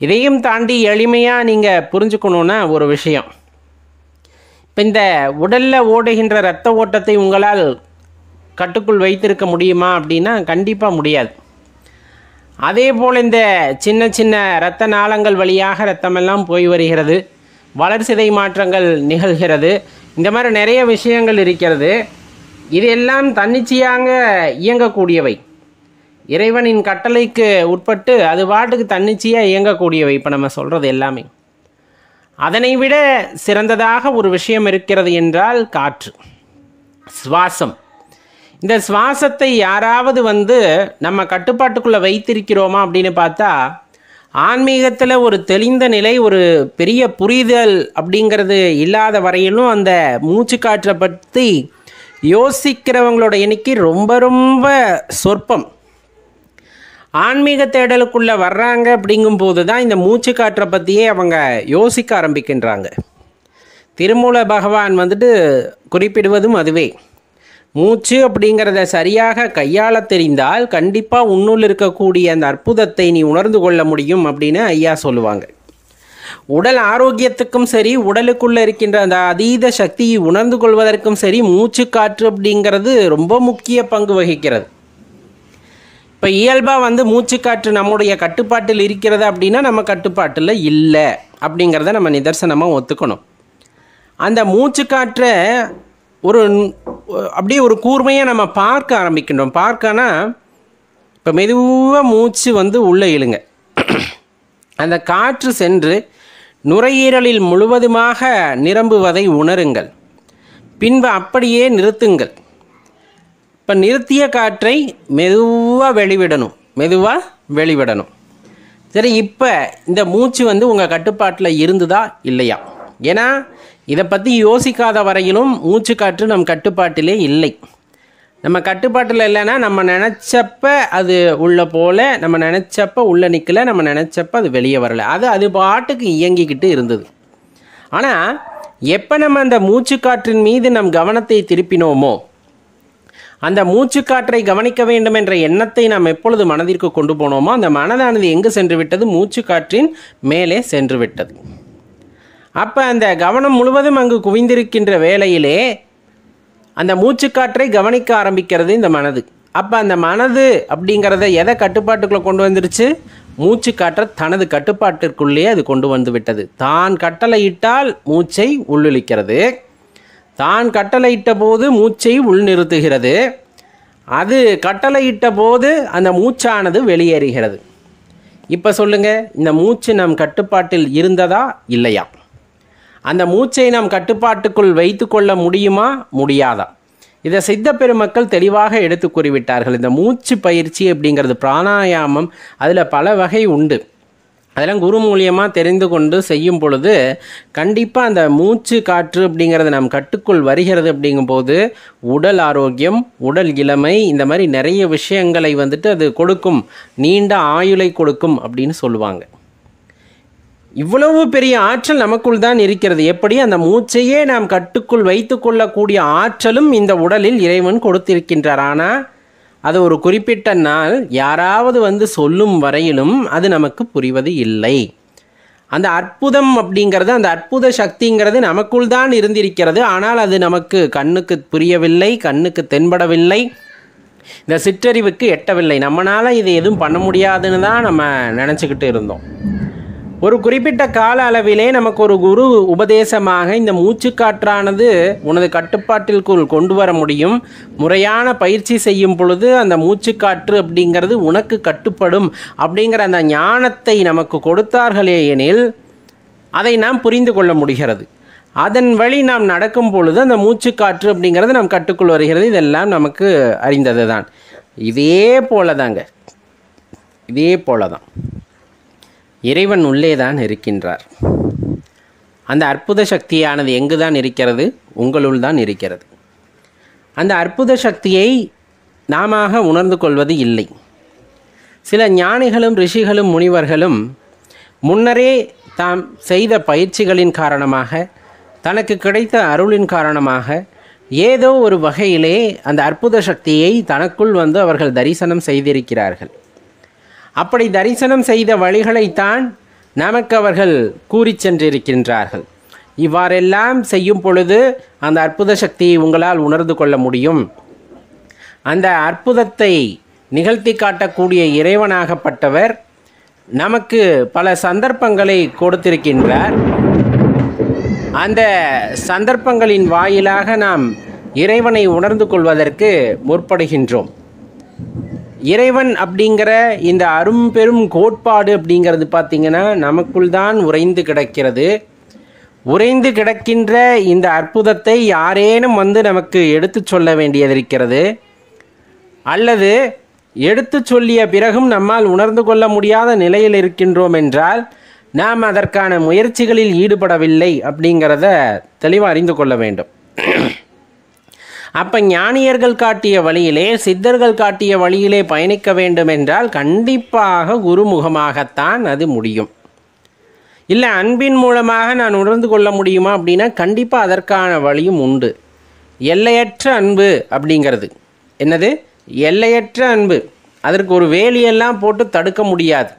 இதையும் தாண்டி எளிமையாக நீங்கள் புரிஞ்சுக்கணுன்னா ஒரு விஷயம், இப்போ இந்த உடலில் ஓடுகின்ற இரத்த ஓட்டத்தை உங்களால் கட்டுக்குள் வைத்திருக்க முடியுமா அப்படின்னா கண்டிப்பாக முடியாது. அதே போல் இந்த சின்ன சின்ன இரத்த நாளங்கள் வழியாக இரத்தமெல்லாம் போய் வருகிறது, வளர்சிதை மாற்றங்கள் நிகழ்கிறது, இந்த மாதிரி நிறைய விஷயங்கள் இருக்கிறது. இதெல்லாம் தன்னிச்சையாக இயங்கக்கூடியவை, இறைவனின் கட்டளைக்கு உட்பட்டு அது பாட்டுக்கு தன்னிச்சையாக இயங்கக்கூடியவை. இப்போ நம்ம சொல்கிறது எல்லாமே. அதனை விட சிறந்ததாக ஒரு விஷயம் இருக்கிறது என்றால் காற்று, சுவாசம். இந்த சுவாசத்தை யாராவது நம்ம கட்டுப்பாட்டுக்குள்ளே வைத்திருக்கிறோமா அப்படின்னு பார்த்தா, ஆன்மீகத்தில் ஒரு தெளிந்த நிலை, ஒரு பெரிய புரிதல் அப்படிங்கிறது இல்லாத வரையிலும் அந்த மூச்சுக்காற்றை பற்றி யோசிக்கிறவங்களோட எண்ணிக்கை ரொம்ப ரொம்ப சொற்பம். ஆன்மீக தேடலுக்குள்ளே வர்றாங்க அப்படிங்கும்போது தான் இந்த மூச்சுக்காற்றை பற்றியே அவங்க யோசிக்க ஆரம்பிக்கின்றாங்க. திருமூல பகவான் குறிப்பிடுவதும் அதுவே. மூச்சு அப்படிங்கிறத சரியாக கையாள தெரிந்தால் கண்டிப்பாக உன்னுள் இருக்கக்கூடிய அந்த அற்புதத்தை நீ உணர்ந்து கொள்ள முடியும் அப்படின்னு ஐயா சொல்லுவாங்க. உடல் ஆரோக்கியத்துக்கும் சரி, உடலுக்குள்ளே இருக்கின்ற அந்த அதீத சக்தியை உணர்ந்து கொள்வதற்கும் சரி, மூச்சுக்காற்று அப்படிங்கிறது ரொம்ப முக்கிய பங்கு வகிக்கிறது. இப்போ இயல்பாக மூச்சுக்காற்று நம்முடைய கட்டுப்பாட்டில் இருக்கிறது அப்படின்னா நம்ம கட்டுப்பாட்டில் இல்லை அப்படிங்கிறத நம்ம நிதர்சனமாக ஒத்துக்கணும். அந்த மூச்சுக்காற்றை அப்படியே ஒரு கூர்மையாக நம்ம பார்க்க ஆரம்பிக்கின்றோம். பார்க்கனா இப்போ மெதுவாக மூச்சு உள்ளே இழுங்க, அந்த காற்று சென்று நுரையீரலில் முழுவதுமாக நிரம்புவதை உணருங்கள். பின்பு அப்படியே நிறுத்துங்கள். இப்போ நிறுத்திய காற்றை மெதுவாக வெளிவிடணும். சரி, இப்போ இந்த மூச்சு உங்கள் கட்டுப்பாட்டில் இருந்துதா இல்லையா? ஏன்னா இதை பற்றி யோசிக்காத வரையிலும் மூச்சு காற்று நம் கட்டுப்பாட்டிலே இல்லை. நம்ம கட்டுப்பாட்டில் இல்லைன்னா நம்ம நினச்சப்ப அது உள்ள போல், நம்ம நினச்சப்ப உள்ளே நிற்கலை, நம்ம நினச்சப்ப அது வெளியே வரலை, அது பாட்டுக்கு இயங்கிக்கிட்டு இருந்தது. ஆனால் எப்போ நம்ம அந்த மூச்சுக்காற்றின் மீது நம் கவனத்தை திருப்பினோமோ, அந்த மூச்சுக்காற்றை கவனிக்க வேண்டும் என்ற எண்ணத்தை நாம் எப்பொழுது மனதிற்கு கொண்டு போனோமோ, அந்த மனதானது எங்கு சென்று விட்டது? மூச்சுக்காற்றின் மேலே சென்று விட்டது. அப்போ அந்த கவனம் முழுவதும் அங்கு குவிந்திருக்கின்ற வேளையிலே அந்த மூச்சுக்காற்றை கவனிக்க ஆரம்பிக்கிறது இந்த மனது. அப்போ அந்த மனது அப்படிங்கிறத எதை கட்டுப்பாட்டுக்குள்ளே கொண்டு வந்துருச்சு? மூச்சுக்காற்றை தனது கட்டுப்பாட்டிற்குள்ளே அது கொண்டு வந்து விட்டது. தான் கட்டளையிட்டால் மூச்சை உள்ளிழுக்கிறது, தான் கட்டளையிட்ட போது மூச்சை உள்நிறுத்துகிறது, அது கட்டளையிட்ட போது அந்த மூச்சானது வெளியேறுகிறது. இப்போ சொல்லுங்கள், இந்த மூச்சு நம் கட்டுப்பாட்டில் இருந்ததா இல்லையா? அந்த மூச்சை நாம் கட்டுப்பாட்டுக்குள் வைத்து கொள்ள முடியுமா முடியாதா? இதை சித்த பெருமக்கள் தெளிவாக எடுத்து கூறிவிட்டார்கள். இந்த மூச்சு பயிற்சி அப்படிங்கிறது பிராணாயாமம், அதில் பல வகை உண்டு. அதெல்லாம் குரு மூலியமாக தெரிந்து கொண்டு செய்யும் பொழுது கண்டிப்பாக அந்த மூச்சு காற்று அப்படிங்கிறது நம் கட்டுக்குள் வருகிறது. அப்படிங்கும்போது உடல் ஆரோக்கியம், உடல் இளமை, இந்த மாதிரி நிறைய விஷயங்களை அது கொடுக்கும், நீண்ட ஆயுளை கொடுக்கும் அப்படின்னு சொல்லுவாங்க. இவ்வளவு பெரிய ஆற்றல் நமக்குள் தான் இருக்கிறது. எப்படி? அந்த மூச்சையே நாம் கட்டுக்குள் வைத்து கொள்ளக்கூடிய ஆற்றலும் இந்த உடலில் இறைவன் கொடுத்திருக்கின்றார். ஆனால் அது ஒரு குறிப்பிட்ட நாள் யாராவது சொல்லும் வரையிலும் அது நமக்கு புரிவது இல்லை. அந்த அற்புதம் அப்படிங்கிறது, அந்த அற்புத சக்திங்கிறது நமக்குள் தான் இருந்திருக்கிறது. ஆனால் அது நமக்கு கண்ணுக்கு புரியவில்லை, கண்ணுக்கு தென்படவில்லை, இந்த சிற்றறிவுக்கு எட்டவில்லை. நம்மளால் இதை எதுவும் பண்ண முடியாதுன்னு தான் நம்ம நினச்சிக்கிட்டு இருந்தோம். ஒரு குறிப்பிட்ட கால அளவிலே நமக்கு ஒரு குரு உபதேசமாக இந்த மூச்சுக்காற்றானது உனது கட்டுப்பாட்டிற்குள் கொண்டு வர முடியும், முறையான பயிற்சி செய்யும் பொழுது அந்த மூச்சுக்காற்று அப்படிங்கிறது உனக்கு கட்டுப்படும் அப்படிங்கிற அந்த ஞானத்தை நமக்கு கொடுத்தார்களே எனில் அதை நாம் புரிந்து கொள்ள முடிகிறது. அதன் வழி நாம் நடக்கும் பொழுது அந்த மூச்சுக்காற்று அப்படிங்கிறது நம் கட்டுக்குள் வருகிறது. இதெல்லாம் நமக்கு அறிந்தது தான். இதே போல தான் இறைவன் உள்ளே தான் இருக்கின்றார். அந்த அற்புத சக்தியானது எங்கு தான் இருக்கிறது? உங்களுள் தான் இருக்கிறது. அந்த அற்புத சக்தியை நாம உணர்ந்து கொள்வது இல்லை. சில ஞானிகளும் ரிஷிகளும் முனிவர்களும் முன்னரே தாம் செய்த பயிற்சிகளின் காரணமாக, தனக்கு கிடைத்த அருளின் காரணமாக ஏதோ ஒரு வகையிலே அந்த அற்புத சக்தியை தனக்குள் அவர்கள் தரிசனம் செய்திருக்கிறார்கள். அப்படி தரிசனம் செய்த வழிகளைத்தான் நமக்கு அவர்கள் கூறி சென்றிருக்கின்றார்கள். இவ்வாறெல்லாம் செய்யும் பொழுது அந்த அற்புத சக்தியை உங்களால் உணர்ந்து கொள்ள முடியும். அந்த அற்புதத்தை நிகழ்த்தி காட்டக்கூடிய இறைவனாகப்பட்டவர் நமக்கு பல சந்தர்ப்பங்களை கொடுத்திருக்கின்றார். அந்த சந்தர்ப்பங்களின் வாயிலாக நாம் இறைவனை உணர்ந்து கொள்வதற்கு முற்படுகின்றோம். இறைவன் அப்படிங்கிற இந்த அரும்பெரும் கோட்பாடு அப்படிங்கிறது பார்த்திங்கன்னா நமக்குள் தான் உறைந்து கிடக்கிறது. உறைந்து கிடக்கின்ற இந்த அற்புதத்தை யாரேனும் நமக்கு எடுத்து சொல்ல வேண்டியதிருக்கிறது. அல்லது எடுத்து சொல்லிய பிறகும் நம்மால் உணர்ந்து கொள்ள முடியாத நிலையில் இருக்கின்றோம் என்றால் நாம் அதற்கான முயற்சிகளில் ஈடுபடவில்லை அப்படிங்கிறத தெளிவாக அறிந்து கொள்ள வேண்டும். அப்போ ஞானியர்கள் காட்டிய வழியிலே, சித்தர்கள் காட்டிய வழியிலே பயணிக்க வேண்டும் என்றால் கண்டிப்பாக குருமுகமாகத்தான் அது முடியும். இல்லை அன்பின் மூலமாக நான் உணர்ந்து கொள்ள முடியுமா அப்படின்னா கண்டிப்பாக அதற்கான வழியும் உண்டு. எல்லையற்ற அன்பு அப்படிங்கிறது என்னது? எல்லையற்ற அன்பு. அதற்கு ஒரு வேலியெல்லாம் போட்டு தடுக்க முடியாது.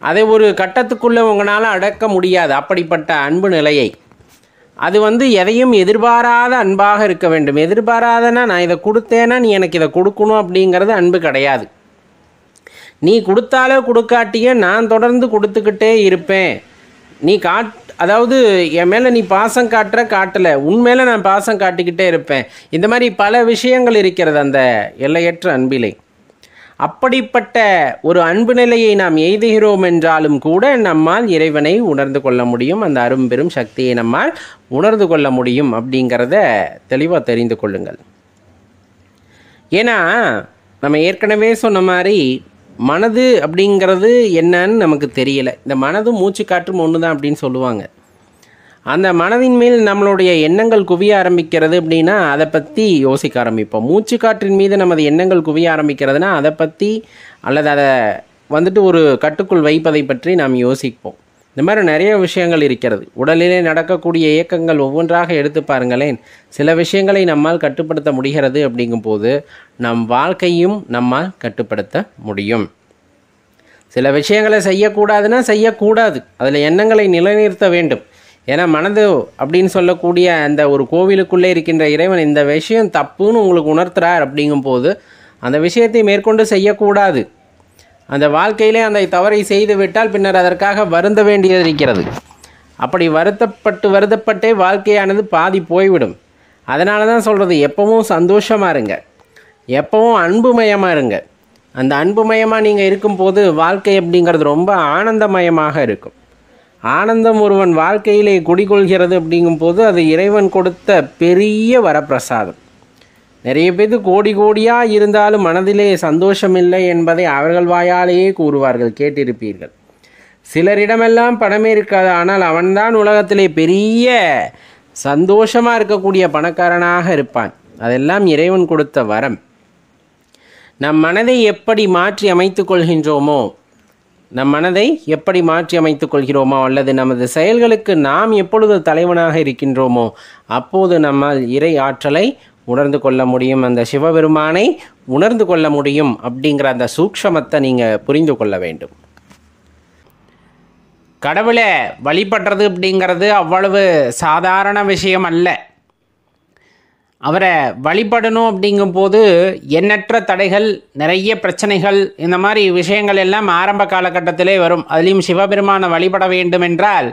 அதை ஒரு கட்டத்துக்குள்ளே உங்களால் அடக்க முடியாது. அப்படிப்பட்ட அன்பு நிலையை அது எதையும் எதிர்பாராத அன்பாக இருக்க வேண்டும். எதிர்பாராதனா நான் இதை கொடுத்தேன்னா நீ எனக்கு இதை கொடுக்கணும் அப்படிங்கிறது அன்பு கிடையாது. நீ கொடுத்தாலோ கொடுக்காட்டியோ நான் தொடர்ந்து கொடுத்துக்கிட்டே இருப்பேன். நீ அதாவது என் மேலே நீ பாசம் காட்டலை, உன்மேலே நான் பாசம் காட்டிக்கிட்டே இருப்பேன். இந்த மாதிரி பல விஷயங்கள் இருக்கிறது அந்த எல்லையற்ற அன்பிலே. அப்படிப்பட்ட ஒரு அன்பு நிலையை நாம் எய்துகிறோம் என்றாலும் கூட நம்மால் இறைவனை உணர்ந்து கொள்ள முடியும். அந்த அரும்பெரும் சக்தியை நம்மால் உணர்ந்து கொள்ள முடியும் அப்படிங்கிறத தெளிவாக தெரிந்து கொள்ளுங்கள். ஏன்னா நம்ம ஏற்கனவே சொன்ன மாதிரி மனது அப்படிங்கிறது என்னன்னு நமக்கு தெரியலை. இந்த மனதும் மூச்சு காற்றும் ஒன்று தான் அப்படின்னு சொல்லுவாங்க. அந்த மனதின் மேல் நம்மளுடைய எண்ணங்கள் குவிய ஆரம்பிக்கிறது அப்படின்னா அதை பற்றி யோசிக்க ஆரம்பிப்போம். மூச்சு காற்றின் மீது நமது எண்ணங்கள் குவிய ஆரம்பிக்கிறதுனா அதை பற்றி அல்லது அதை ஒரு கட்டுக்குள் வைப்பதை பற்றி நாம் யோசிப்போம். இந்த மாதிரி நிறைய விஷயங்கள் இருக்கிறது. உடலிலே நடக்கக்கூடிய இயக்கங்கள் ஒவ்வொன்றாக எடுத்து பாருங்களேன். சில விஷயங்களை நம்மால் கட்டுப்படுத்த முடிகிறது அப்படிங்கும்போது நம் வாழ்க்கையும் நம்மால் கட்டுப்படுத்த முடியும். சில விஷயங்களை செய்யக்கூடாதுன்னா செய்யக்கூடாது. அதில் எண்ணங்களை நிலைநிறுத்த வேண்டும். ஏன்னா மனது அப்படின்னு சொல்லக்கூடிய அந்த ஒரு கோவிலுக்குள்ளே இருக்கின்ற இறைவன் இந்த விஷயம் தப்புன்னு உங்களுக்கு உணர்த்துறார் அப்படிங்கும்போது அந்த விஷயத்தை மேற்கொண்டு செய்யக்கூடாது. அந்த வாழ்க்கையிலே அந்த தவறை செய்து விட்டால் பின்னர் அதற்காக வருந்த வேண்டியது இருக்கிறது. அப்படி வருத்தப்பட்டே வாழ்க்கையானது பாதி போய்விடும். அதனால தான் சொல்கிறது, எப்பவும் சந்தோஷமாக இருங்க, எப்பவும் அன்புமயமாக இருங்க. அந்த அன்புமயமாக நீங்கள் இருக்கும்போது வாழ்க்கை அப்படிங்கிறது ரொம்ப ஆனந்தமயமாக இருக்கும். ஆனந்தம் ஒருவன் வாழ்க்கையிலே குடிகொள்கிறது அப்படிங்கும்போது அது இறைவன் கொடுத்த பெரிய வரப்பிரசாதம். நிறைய பேர் கோடியாக இருந்தாலும் மனதிலே சந்தோஷம் இல்லை என்பதை அவர்கள் வாயாலேயே கூறுவார்கள், கேட்டிருப்பீர்கள். சிலரிடமெல்லாம் பணமே இருக்காது, ஆனால் அவன்தான் உலகத்திலே பெரிய சந்தோஷமாக இருக்கக்கூடிய பணக்காரனாக இருப்பான். அதெல்லாம் இறைவன் கொடுத்த வரம். நம் மனதை எப்படி மாற்றி அமைத்துக் கொள்கின்றோமோ, அல்லது நமது செயல்களுக்கு நாம் எப்பொழுது தலைவனாக இருக்கின்றோமோ அப்போது நம்மால் இறை ஆற்றலை உணர்ந்து கொள்ள முடியும். அந்த சிவபெருமானை உணர்ந்து கொள்ள முடியும் அப்படிங்கிற அந்த சூக்ஷமத்தை நீங்கள் புரிந்து கொள்ள வேண்டும். கடவுளை வழிபடுறது அப்படிங்கிறது அவ்வளவு சாதாரண விஷயம் அல்ல. அவரை வழிபடணும் அப்படிங்கும்போது எண்ணற்ற தடைகள், நிறைய பிரச்சனைகள், இந்த மாதிரி விஷயங்கள் எல்லாம் ஆரம்ப காலகட்டத்திலே வரும். அதுலேயும் சிவபெருமானை வழிபட வேண்டும் என்றால்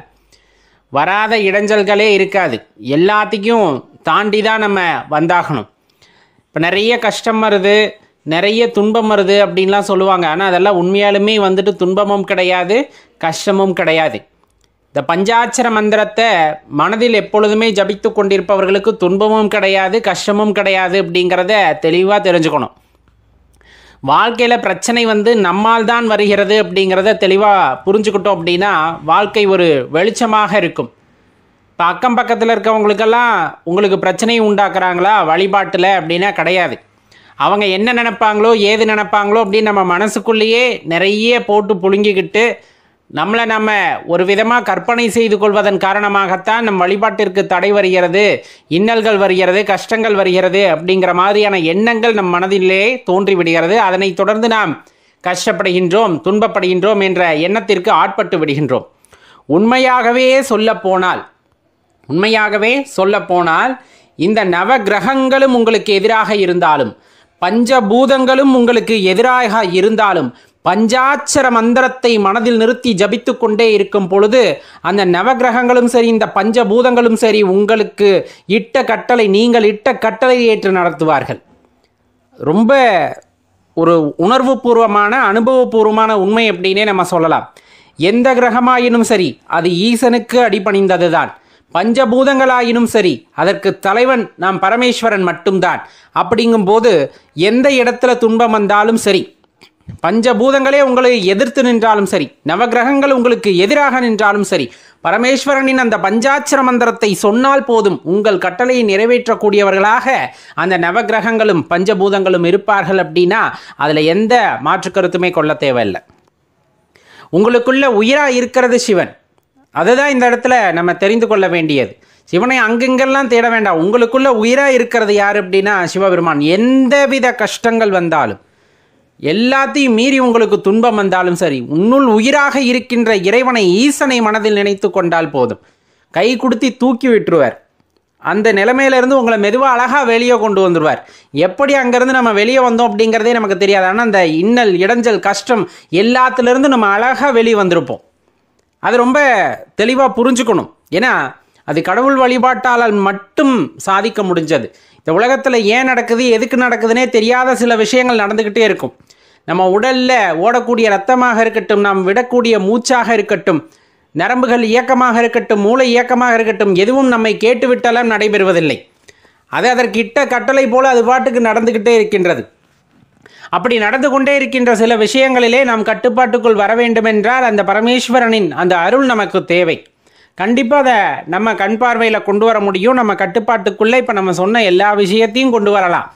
வராத இடைஞ்சல்களே இருக்காது. எல்லாத்தையும் தாண்டி தான் நம்ம வந்தாகணும். இப்போ நிறைய கஷ்டம் வருது, நிறைய துன்பம் வருது அப்படின்லாம் சொல்லுவாங்க. ஆனால் அதெல்லாம் உண்மையாலுமே துன்பமும் கிடையாது, கஷ்டமும் கிடையாது. இந்த பஞ்சாட்சர மந்திரத்தை மனதில் எப்பொழுதுமே ஜபித்து கொண்டிருப்பவர்களுக்கு துன்பமும் கிடையாது, கஷ்டமும் கிடையாது அப்படிங்கிறத தெளிவாக தெரிஞ்சுக்கணும். வாழ்க்கையில் பிரச்சனை நம்மால் தான் வருகிறது அப்படிங்கிறத தெளிவாக புரிஞ்சுக்கிட்டோம் அப்படின்னா வாழ்க்கை ஒரு வெளிச்சமாக இருக்கும். இப்போ அக்கம் பக்கத்தில் இருக்கவங்களுக்கெல்லாம் உங்களுக்கு பிரச்சனை உண்டாக்குறாங்களா வழிபாட்டில் அப்படின்னா கிடையாது. அவங்க என்ன நினைப்பாங்களோ ஏது நினைப்பாங்களோ அப்படின்னு நம்ம மனசுக்குள்ளேயே நிறைய போட்டு புழுங்கிக்கிட்டு
நம்ம ஒரு விதமாக கற்பனை செய்து கொள்வதன் காரணமாகத்தான் நம் வழிபாட்டிற்கு தடை வருகிறது, இன்னல்கள் வருகிறது, கஷ்டங்கள் வருகிறது அப்படிங்கிற மாதிரியான எண்ணங்கள் நம் மனதிலே தோன்றிவிடுகிறது. அதனைத் தொடர்ந்து நாம் கஷ்டப்படுகின்றோம், துன்பப்படுகின்றோம் என்ற எண்ணத்திற்கு ஆட்பட்டு விடுகின்றோம். உண்மையாகவே சொல்லப்போனால் இந்த நவ கிரகங்களும் உங்களுக்கு எதிராக இருந்தாலும், பஞ்சபூதங்களும் உங்களுக்கு எதிராக இருந்தாலும், பஞ்சாட்சர மந்திரத்தை மனதில் நிறுத்தி ஜபித்து கொண்டே இருக்கும் பொழுது அந்த நவகிரகங்களும் சரி, இந்த பஞ்சபூதங்களும் சரி, உங்களுக்கு நீங்கள் இட்ட கட்டளை ஏற்று நடத்துவார்கள். ரொம்ப ஒரு உணர்வு பூர்வமான அனுபவபூர்வமான உண்மை அப்படின்னே நம்ம சொல்லலாம். எந்த கிரகமாயினும் சரி அது ஈசனுக்கு அடிபணிந்தது தான். பஞ்சபூதங்களாயினும் சரி அதற்கு தலைவன் நாம் பரமேஸ்வரன் மட்டும்தான். அப்படிங்கும்போது எந்த இடத்துல துன்பம் வந்தாலும் சரி, பஞ்சபூதங்களே உங்களை எதிர்த்து நின்றாலும் சரி, நவகிரகங்கள் உங்களுக்கு எதிராக நின்றாலும் சரி, பரமேஸ்வரனின் அந்த பஞ்சாட்சர மந்திரத்தை சொன்னால் போதும் உங்கள் கட்டளையை நிறைவேற்றக்கூடியவர்களாக அந்த நவகிரகங்களும் பஞ்சபூதங்களும் இருப்பார்கள். அப்படின்னா அதில் எந்த மாற்று கருத்துமே கொள்ள தேவையில்லை. உங்களுக்குள்ள உயிராக இருக்கிறது சிவன். அதுதான் இந்த இடத்துல நம்ம தெரிந்து கொள்ள வேண்டியது. சிவனை அங்கெங்கெல்லாம் தேட வேண்டாம். உங்களுக்குள்ள உயிராக இருக்கிறது யார் அப்படின்னா சிவபெருமான். எந்தவித கஷ்டங்கள் வந்தாலும், எல்லாத்தையும் மீறி உங்களுக்கு துன்பம் வந்தாலும் சரி, உன்னுள் உயிராக இருக்கின்ற இறைவனை, ஈசனை மனதில் நினைத்து கொண்டால் போதும், கை கொடுத்து தூக்கி விட்டுருவார். அந்த நிலைமையிலேருந்து உங்களை மெதுவாக அழகாக வெளியே கொண்டு வந்துடுவார். எப்படி அங்கேருந்து நம்ம வெளியே வந்தோம் அப்படிங்கிறதே நமக்கு தெரியாது. ஆனால் அந்த இன்னல், இடைஞ்சல், கஷ்டம் எல்லாத்துலேருந்து நம்ம அழகாக வெளியே வந்திருப்போம். அது ரொம்ப தெளிவாக புரிஞ்சுக்கணும். ஏன்னா அது கடவுள் வழிபாட்டால் மட்டும் சாதிக்க முடிஞ்சது. இந்த உலகத்தில் ஏன் நடக்குது, எதுக்கு நடக்குதுன்னே தெரியாத சில விஷயங்கள் நடந்துக்கிட்டே இருக்கும். நம்ம உடலில் ஓடக்கூடிய ரத்தமாக இருக்கட்டும், நாம் விடக்கூடிய மூச்சாக இருக்கட்டும், நரம்புகள் இயக்கமாக இருக்கட்டும், மூளை இயக்கமாக இருக்கட்டும், எதுவும் நம்மை கேட்டுவிட்டாலும் நடைபெறுவதில்லை. அது அதற்கு இட்ட கட்டளை போல அது பாட்டுக்கு நடந்துக்கிட்டே இருக்கின்றது. அப்படி நடந்து கொண்டே இருக்கின்ற சில விஷயங்களிலே நாம் கட்டுப்பாட்டுக்குள் வர வேண்டுமென்றால் அந்த பரமேஸ்வரனின் அந்த அருள் நமக்கு தேவை. கண்டிப்பாக அதை நம்ம கண் பார்வையில் கொண்டு வர முடியும். நம்ம கட்டுப்பாட்டுக்குள்ளே இப்போ நம்ம சொன்ன எல்லா விஷயத்தையும் கொண்டு வரலாம்.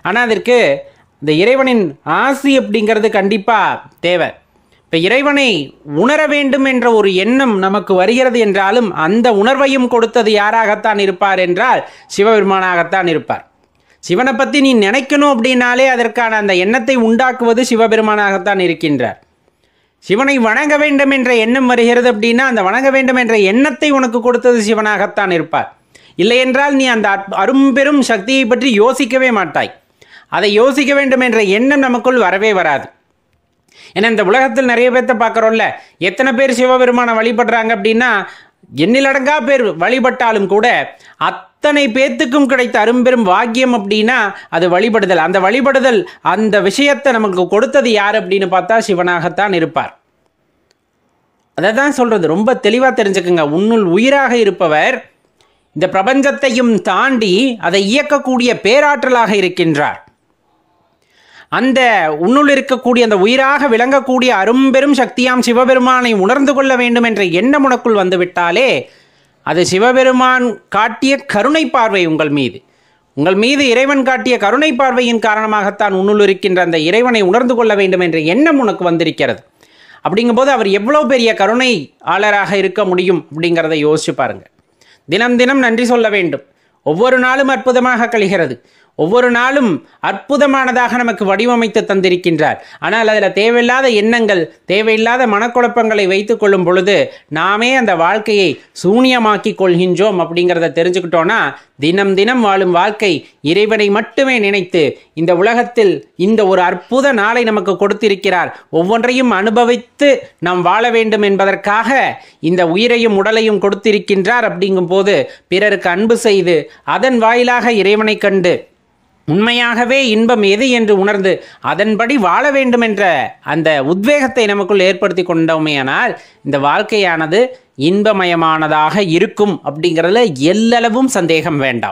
ஆனால் அதற்கு இந்த இறைவனின் ஆசி அப்படிங்கிறது கண்டிப்பாக தேவை. இப்போ இறைவனை உணர வேண்டும் என்ற ஒரு எண்ணம் நமக்கு வருகிறது என்றாலும் அந்த உணர்வையும் கொடுத்தது யாராகத்தான் இருப்பார் என்றால் சிவபெருமானாகத்தான் இருப்பார். சிவனை பற்றி நீ நினைக்கணும் அப்படின்னாலே அதற்கான அந்த எண்ணத்தை உண்டாக்குவது சிவபெருமானாகத்தான் இருக்கின்றார். சிவனை வணங்க வேண்டும் என்ற எண்ணம் வருகிறது அப்படின்னா அந்த வணங்க வேண்டும் என்ற எண்ணத்தை உனக்கு கொடுத்தது சிவனாகத்தான் இருப்பார். இல்லை என்றால் நீ அந்த அரும்பெரும் சக்தியை பற்றி யோசிக்கவே மாட்டாய். அதை யோசிக்க வேண்டும் என்ற எண்ணம் நமக்குள் வரவே வராது. ஏன்னா இந்த உலகத்தில் நிறைய பேர்த்த பார்க்குறோம்ல, எத்தனை பேர் சிவபெருமானை வழிபடுறாங்க அப்படின்னா எண்ணிலடங்கா பேர் வழிபட்டாலும் கூட அத்தனை பேர்த்துக்கும் கிடைத்த அரும்பெரும் வாக்கியம் அப்படின்னா அது வழிபடுதல். அந்த வழிபடுதல், அந்த விஷயத்தை நமக்கு கொடுத்தது யார் அப்படின்னு பார்த்தா சிவனாகத்தான் இருப்பார். அதை தான் சொல்கிறது, ரொம்ப தெளிவாக தெரிஞ்சுக்குங்க. உன்னுள் உயிராக இருப்பவர் இந்த பிரபஞ்சத்தையும் தாண்டி அதை இயக்கக்கூடிய பேராற்றலாக இருக்கின்றார். அந்த உன்னுள் இருக்கக்கூடிய அந்த உயிராக விளங்கக்கூடிய அரும்பெரும் சக்தியாம் சிவபெருமானை உணர்ந்து கொள்ள வேண்டும் என்ற எண்ணம் உனக்குள் வந்துவிட்டாலே அது சிவபெருமான் காட்டிய கருணை பார்வை உங்கள் மீது இறைவன் காட்டிய கருணை பார்வையின் காரணமாகத்தான் உன்னுள் இருக்கின்ற அந்த இறைவனை உணர்ந்து கொள்ள வேண்டும் என்ற எண்ணம் உனக்கு வந்திருக்கிறது. அப்படிங்கும்போது அவர் எவ்வளோ பெரிய கருணை ஆளராக இருக்க முடியும் அப்படிங்கிறத யோசிச்சு பாருங்க. தினம் தினம் நன்றி சொல்ல வேண்டும். ஒவ்வொரு நாளும் அற்புதமாக கழிகிறது. ஒவ்வொரு நாளும் அற்புதமானதாக நமக்கு வடிவமைத்து தந்திருக்கின்றார். ஆனால் அதில் தேவையில்லாத எண்ணங்கள், தேவையில்லாத மனக்குழப்பங்களை வைத்து கொள்ளும் பொழுது நாமே அந்த வாழ்க்கையை சூனியமாக்கி கொள்கின்றோம். அப்படிங்கிறத தெரிஞ்சுக்கிட்டோன்னா தினம் தினம் வாழும் வாழ்க்கை இறைவனை மட்டுமே நினைத்து, இந்த உலகத்தில் இந்த ஒரு அற்புத நாளை நமக்கு கொடுத்திருக்கிறார், ஒவ்வொன்றையும் அனுபவித்து நாம் வாழ வேண்டும் என்பதற்காக இந்த உயிரையும் உடலையும் கொடுத்திருக்கின்றார். அப்படிங்கும் போது பிறருக்கு அன்பு செய்து அதன் வாயிலாக இறைவனை கண்டு உண்மையாகவே இன்பம் எது என்று உணர்ந்து அதன்படி வாழ வேண்டும் என்ற அந்த உத்வேகத்தை நமக்குள் ஏற்படுத்தி கொண்டோமேயானால் இந்த வாழ்க்கையானது இன்பமயமானதாக இருக்கும். அப்படிங்கிறதுல எல்லளவும் சந்தேகம் வேண்டாம்.